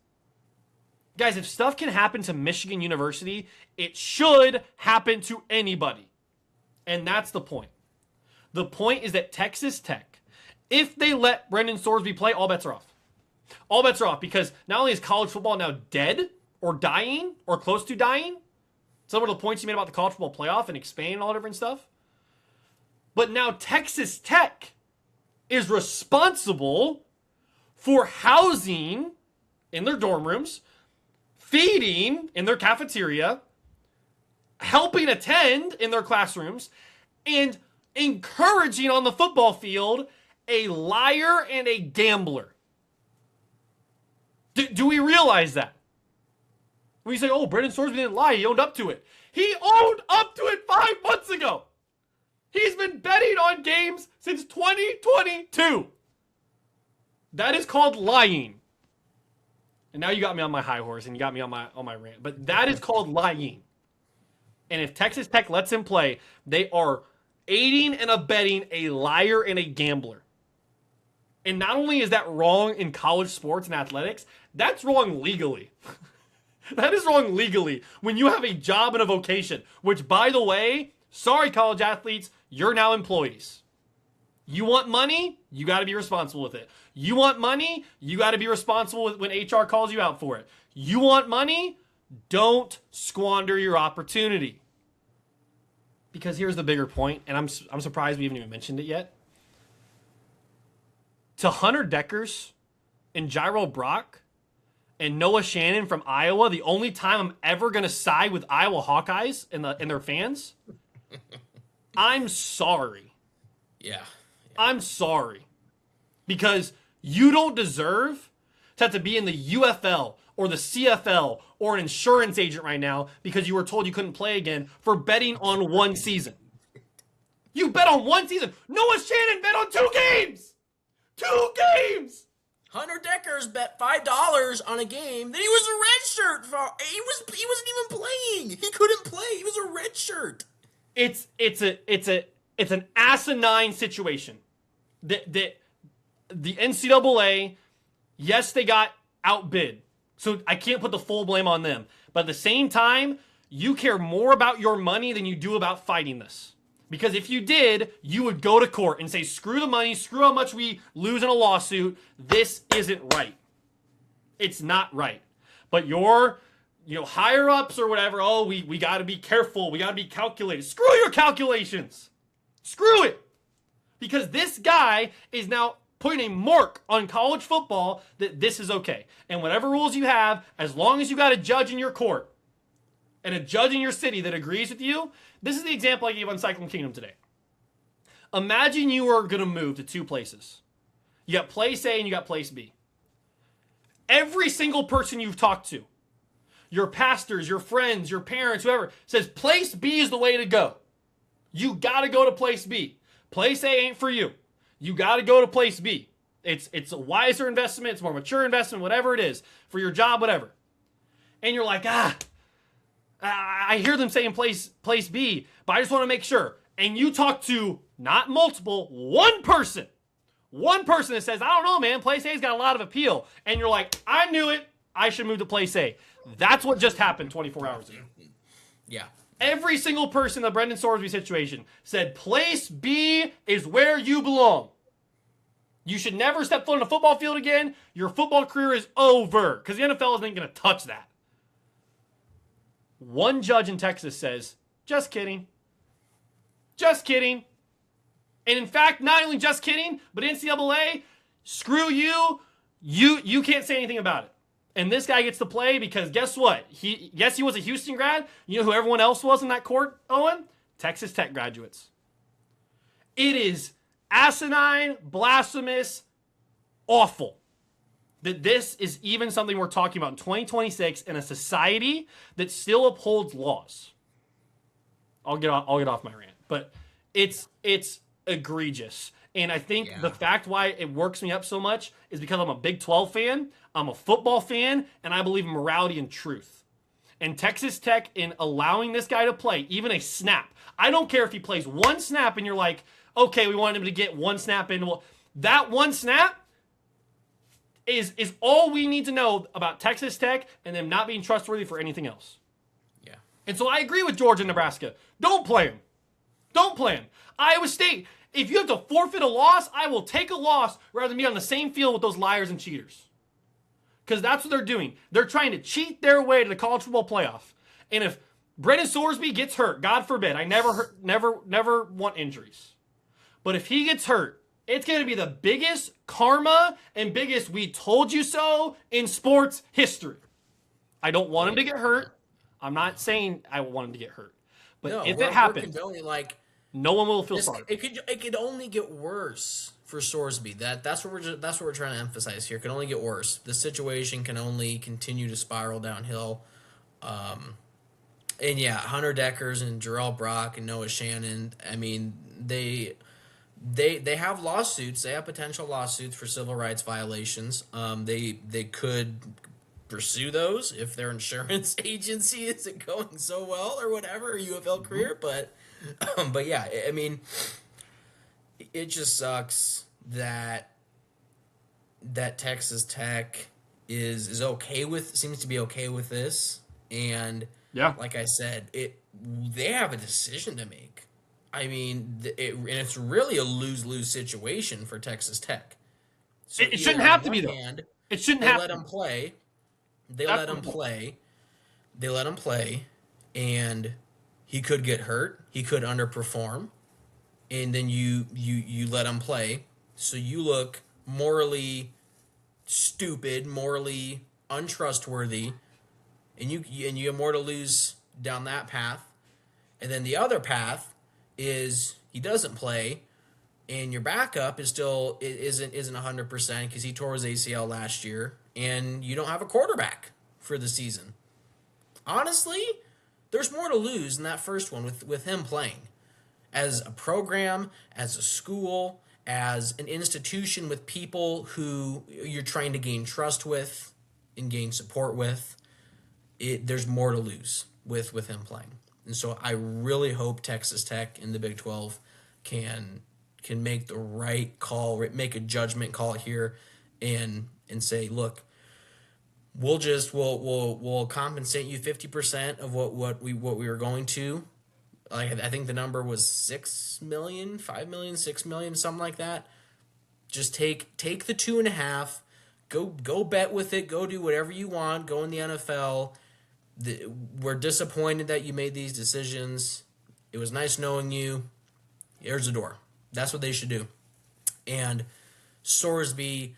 Guys, if stuff can happen to Michigan University, it should happen to anybody. And that's the point. The point is that Texas Tech, if they let Brendan Sorsby play, all bets are off. All bets are off because not only is college football now dead or dying or close to dying, some of the points you made about the college football playoff and expanding and all different stuff, but now Texas Tech is responsible for housing in their dorm rooms, feeding in their cafeteria, helping attend in their classrooms, and encouraging on the football field a liar and a gambler. Do we realize that? We say, oh, Brendan Sorsby didn't lie. He owned up to it. He owned up to it 5 months ago. He's been betting on games since 2022. That is called lying. And now you got me on my high horse and you got me on my rant. But that is called lying. And if Texas Tech lets him play, they are aiding and abetting a liar and a gambler. And not only is that wrong in college sports and athletics, that's wrong legally. That is wrong legally when you have a job and a vocation, which, by the way, sorry, college athletes, you're now employees. You want money? You got to be responsible with it. You want money? You got to be responsible when HR calls you out for it. You want money? Don't squander your opportunity. Because here's the bigger point, and I'm surprised we haven't even mentioned it yet. To Hunter Deckers and Gyro Brock and Noah Shannon from Iowa, the only time I'm ever going to side with Iowa Hawkeyes and their fans, I'm sorry. Yeah. I'm sorry. Because you don't deserve to have to be in the UFL or the CFL or an insurance agent right now because you were told you couldn't play again for betting on one season. You bet on one season. Noah Shannon bet on 2 games. 2 games. Hunter Deckers bet $5 on a game that he was a red shirt for. He wasn't even playing. He couldn't play. He was a red shirt. It's an asinine situation. The NCAA, yes, they got outbid. So I can't put the full blame on them. But at the same time, you care more about your money than you do about fighting this. Because if you did, you would go to court and say, screw the money, screw how much we lose in a lawsuit. This isn't right. It's not right. But your, higher ups or whatever, oh, we got to be careful. We got to be calculated. Screw your calculations. Screw it. Because this guy is now putting a mark on college football that this is okay. And whatever rules you have, as long as you got a judge in your court and a judge in your city that agrees with you, this is the example I gave on Cyclone Kingdom today. Imagine you are going to move to two places. You got place A and you got place B. Every single person you've talked to, your pastors, your friends, your parents, whoever, says place B is the way to go. You got to go to place B. Place A ain't for you. You got to go to place B. It's a wiser investment. It's a more mature investment, whatever it is, for your job, whatever. And you're like, I hear them saying place B, but I just want to make sure. And you talk to not multiple, one person that says, I don't know, man, place A's got a lot of appeal. And you're like, I knew it. I should move to place A. That's what just happened 24 hours ago. Yeah. Every single person in the Brendan Sorsby situation said place B is where you belong. You should never step foot on a football field again. Your football career is over because the NFL isn't going to touch that. One judge in Texas says, just kidding. Just kidding. And in fact, not only just kidding, but NCAA, screw you. You can't say anything about it. And this guy gets to play because guess what? He was a Houston grad. You know who everyone else was in that court, Owen? Texas Tech graduates. It is asinine, blasphemous, awful that this is even something we're talking about in 2026 in a society that still upholds laws. I'll get off my rant, but it's egregious. And I think the fact why it works me up so much is because I'm a Big 12 fan, I'm a football fan, and I believe in morality and truth. And Texas Tech, in allowing this guy to play, even a snap, I don't care if he plays one snap and you're like, okay, we want him to get one snap in. Well, that one snap is all we need to know about Texas Tech and them not being trustworthy for anything else. Yeah. And so I agree with Georgia and Nebraska. Don't play him. Don't play him. Iowa State, if you have to forfeit a loss, I will take a loss rather than be on the same field with those liars and cheaters. Because that's what they're doing. They're trying to cheat their way to the college football playoff. And if Brendan Sorsby gets hurt, God forbid, I never want injuries. But if he gets hurt, it's going to be the biggest karma and biggest we told you so in sports history. I don't want him to get hurt. I'm not saying I want him to get hurt. But if it happens, no one will feel sorry. It could only get worse for Sorsby. That's what we're trying to emphasize here. It can only get worse. The situation can only continue to spiral downhill. And yeah, Hunter Deckers and Jarrell Brock and Noah Shannon. I mean, they have lawsuits. They have potential lawsuits for civil rights violations. They could pursue those if their insurance agency isn't going so well or whatever, or UFL career. But yeah, I mean, it just sucks that Texas Tech is okay with, seems to be okay with this. And yeah, like I said, they have a decision to make. I mean, and it's really a lose-lose situation for Texas Tech. So it shouldn't have to be, though. It shouldn't have to. Let him play. They let him play. They let him play, and he could get hurt. He could underperform, and then you let him play. So you look morally stupid, morally untrustworthy, and you have more to lose down that path. And then the other path is he doesn't play, and your backup isn't 100% because he tore his ACL last year, and you don't have a quarterback for the season. Honestly, there's more to lose in that first one with him playing. As a program, as a school, as an institution with people who you're trying to gain trust with and gain support with, there's more to lose with him playing. And so I really hope Texas Tech in the Big 12 can make the right call, make a judgment call here, and say, look, we'll compensate you 50% of what we were going to Like I think the number was 6 million, 5 million, 6 million, something like that. Just take the 2.5, go bet with it, go do whatever you want, go in the NFL. We're disappointed that you made these decisions. It was nice knowing you. Here's the door. That's what they should do. And Sorsby,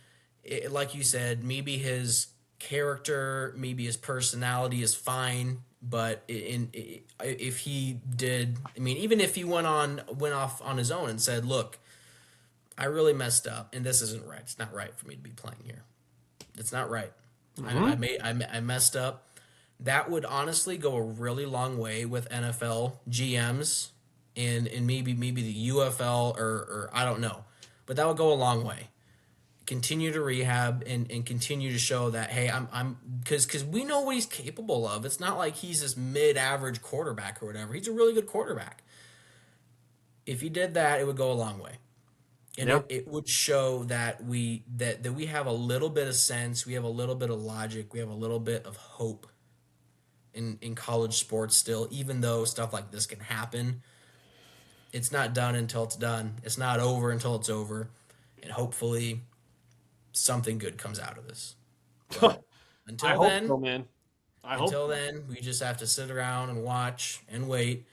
like you said, maybe his character, maybe his personality is fine, but if he did, I mean, even if he went off on his own and said, "Look, I really messed up, and this isn't right. It's not right for me to be playing here. It's not right. I messed up." That would honestly go a really long way with NFL GMs and maybe the UFL or I don't know, but that would go a long way. Continue to rehab and continue to show that, hey, I'm because we know what he's capable of. It's not like he's this mid-average quarterback or whatever. He's a really good quarterback. If he did that, it would go a long way. And it would show that we have a little bit of sense, we have a little bit of logic, we have a little bit of hope in college sports still, even though stuff like this can happen. It's not done until it's done. It's not over until it's over. And hopefully something good comes out of this. But until then, hope so, man. Until then, we just have to sit around and watch and wait.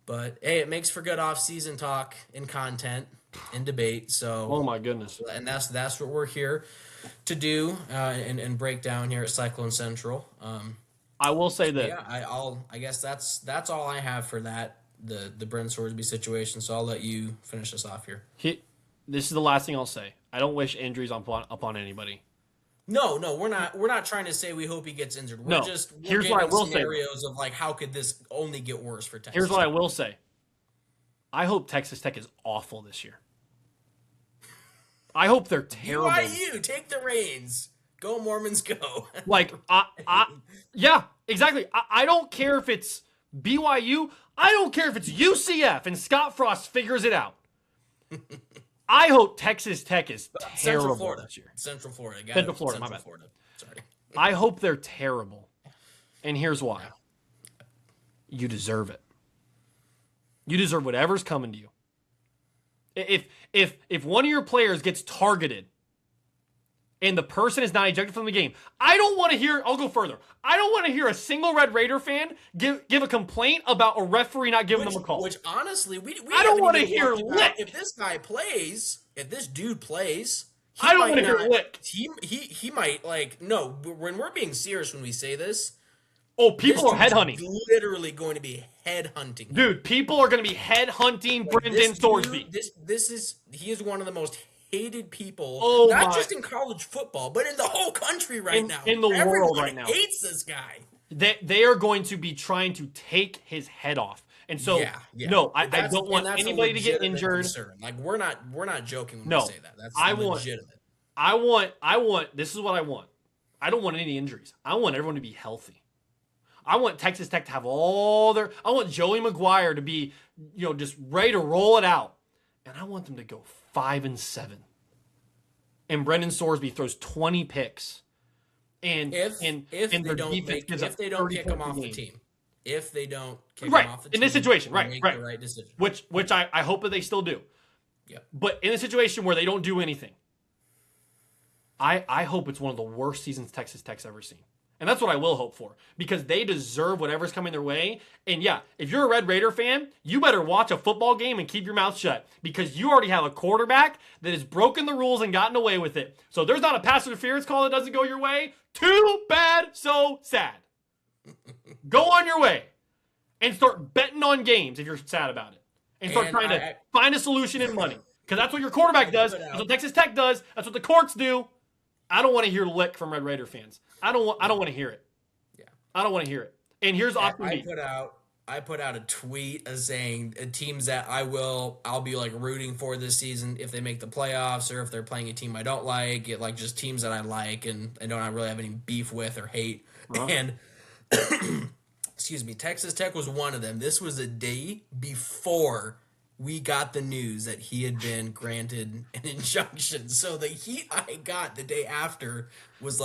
But hey, it makes for good off-season talk and content and debate. So, oh my goodness, and that's what we're here to do and break down here at Cyclone Central. I will say that. Yeah, I guess that's all I have for that the Brendan Sorsby situation. So I'll let you finish this off here. This is the last thing I'll say. I don't wish injuries upon anybody. No, we're not trying to say we hope he gets injured. We're here's what I will scenarios of like how could this only get worse for Texas. Here's what I will say. I hope Texas Tech is awful this year. I hope they're terrible. BYU, take the reins. Go Mormons, go. Like, yeah, exactly. I don't care if it's BYU. I don't care if it's UCF and Scott Frost figures it out. I hope Texas Tech is terrible this year. Central Florida. My bad. Florida. Sorry. I hope they're terrible. And here's why. You deserve it. You deserve whatever's coming to you. If one of your players gets targeted and the person is not ejected from the game, I don't want to hear, I'll go further. I don't want to hear a single Red Raider fan give a complaint about a referee not giving them a call. Which honestly, we I don't want to hear lick. If this guy plays, if this dude plays, I don't want to hear lick. He might no, when we're being serious when we say this. Oh, people are headhunting. Literally going to be headhunting. Dude, people are going to be headhunting Brendan Sorsby. He is one of the most hated people, not just in college football, but in the whole country right now. In the world right now. Hates this guy. They are going to be trying to take his head off. And so, no, I don't want anybody to get injured. Concern. Like we're not joking when we say that. That's legitimate. I want, this is what I want. I don't want any injuries. I want everyone to be healthy. I want Texas Tech to have I want Joey McGuire to be, just ready to roll it out. And I want them to go 5-7. And Brendan Sorsby throws 20 picks. And if they don't kick him off the team. If they don't kick him off the team. In this situation, right. The right decision. Which I hope that they still do. Yep. But in a situation where they don't do anything, I hope it's one of the worst seasons Texas Tech's ever seen. And that's what I will hope for, because they deserve whatever's coming their way. And yeah, if you're a Red Raider fan, you better watch a football game and keep your mouth shut, because you already have a quarterback that has broken the rules and gotten away with it. So if there's not a pass interference call that doesn't go your way, too bad, so sad. Go on your way and start betting on games if you're sad about it. And start trying to find a solution in money, because that's what your quarterback does. That's what Texas Tech does. That's what the courts do. I don't want to hear lick from Red Raider fans. I don't want to hear it. Yeah. I don't want to hear it. And here's Austin B. I put out a tweet saying teams that I'll be like rooting for this season if they make the playoffs, or if they're playing a team I don't like, just teams that I like and I don't really have any beef with or hate. Uh-huh. And excuse me, Texas Tech was one of them. This was a day before we got the news that he had been granted an injunction. So the heat I got the day after was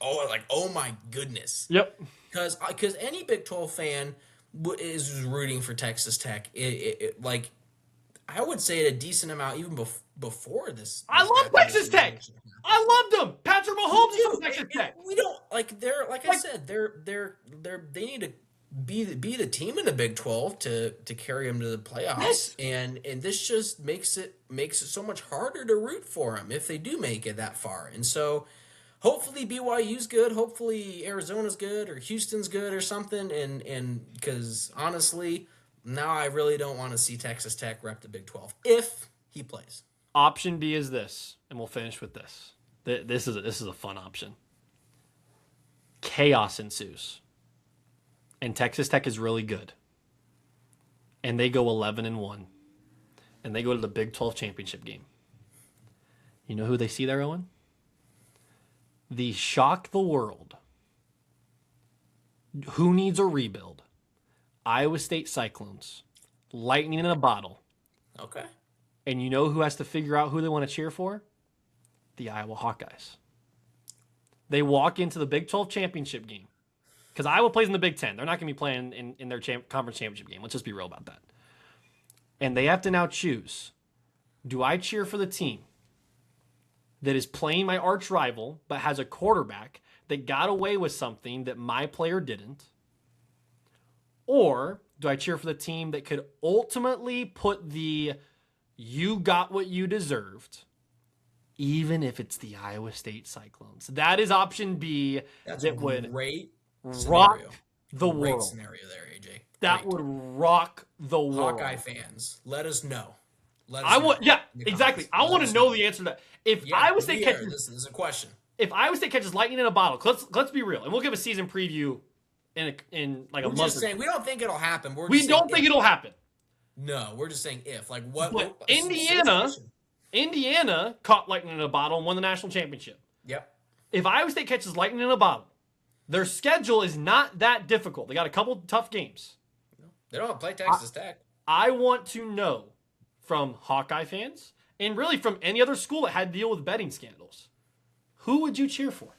oh my goodness. Yep. Because any Big 12 fan, is rooting for Texas Tech. Like I would say a decent amount even before this. I love Texas Tech. I loved them. Patrick Mahomes is from Texas Tech. We don't they're like I said they need to be the team in the Big 12 to carry them to the playoffs, Yes. and this just makes it so much harder to root for them if they do make it that far. And so hopefully BYU's good, hopefully Arizona's good or Houston's good or something, and because honestly now I really don't want to see Texas Tech rep the Big 12 if he plays. Option B is this, and we'll finish with this. This is a fun option. Chaos ensues. And Texas Tech is really good. And they go 11-1. And they go to the Big 12 championship game. You know who they see there, Owen? The shock the world. Who needs a rebuild? Iowa State Cyclones. Lightning in a bottle. Okay. And you know who has to figure out who they want to cheer for? The Iowa Hawkeyes. They walk into the Big 12 championship game. Because Iowa plays in the Big 10. They're not going to be playing in their conference championship game. Let's just be real about that. And they have to now choose. Do I cheer for the team that is playing my arch rival but has a quarterback that got away with something that my player didn't? Or do I cheer for the team that could ultimately put the you got what you deserved, even if it's the Iowa State Cyclones? That is option B. That's that a would great rock scenario. the Great world. scenario there, AJ. That Great. would rock the world. Hawkeye fans, let us know. Let us I know want, yeah, in the exactly. comments. I want to know the answer to that. If Iowa State This catches, is a question. if Iowa State catches lightning in a bottle, let's be real, and we'll give a season preview in like a We're month. just saying we don't think it'll happen. We don't think it'll happen. No, we're just saying if. Like what? But what Indiana caught lightning in a bottle and won the national championship. Yep. If Iowa State catches lightning in a bottle, their schedule is not that difficult. They got a couple tough games. They don't play Texas Tech. I want to know from Hawkeye fans and really from any other school that had to deal with betting scandals, who would you cheer for?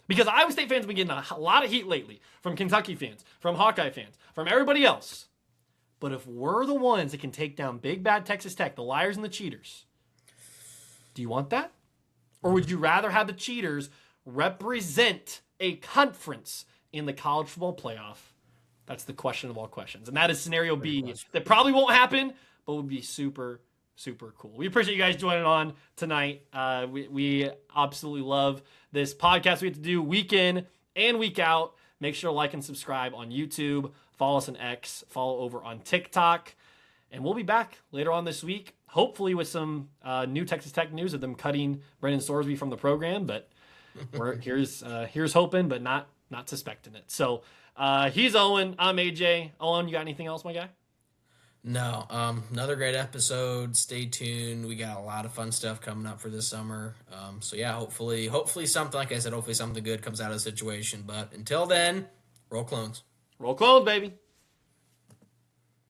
Because Iowa State fans have been getting a lot of heat lately from Kentucky fans, from Hawkeye fans, from everybody else. But if we're the ones that can take down big bad Texas Tech, the liars and the cheaters, do you want that? Or would you rather have the cheaters represent a conference in the college football playoff? That's the question of all questions. And that is scenario B that probably won't happen, but would be super, super cool. We appreciate you guys joining on tonight. We absolutely love this podcast we have to do week in and week out. Make sure to like and subscribe on YouTube. Follow us on X. Follow over on TikTok. And we'll be back later on this week, hopefully with some new Texas Tech news of them cutting Brendan Sorsby from the program. But here's hoping, but not suspecting it. So he's Owen. I'm AJ. Owen, you got anything else, my guy? No. Another great episode. Stay tuned. We got a lot of fun stuff coming up for this summer. So yeah, hopefully something, like I said, hopefully something good comes out of the situation. But until then, roll clones. Roll Clones, baby.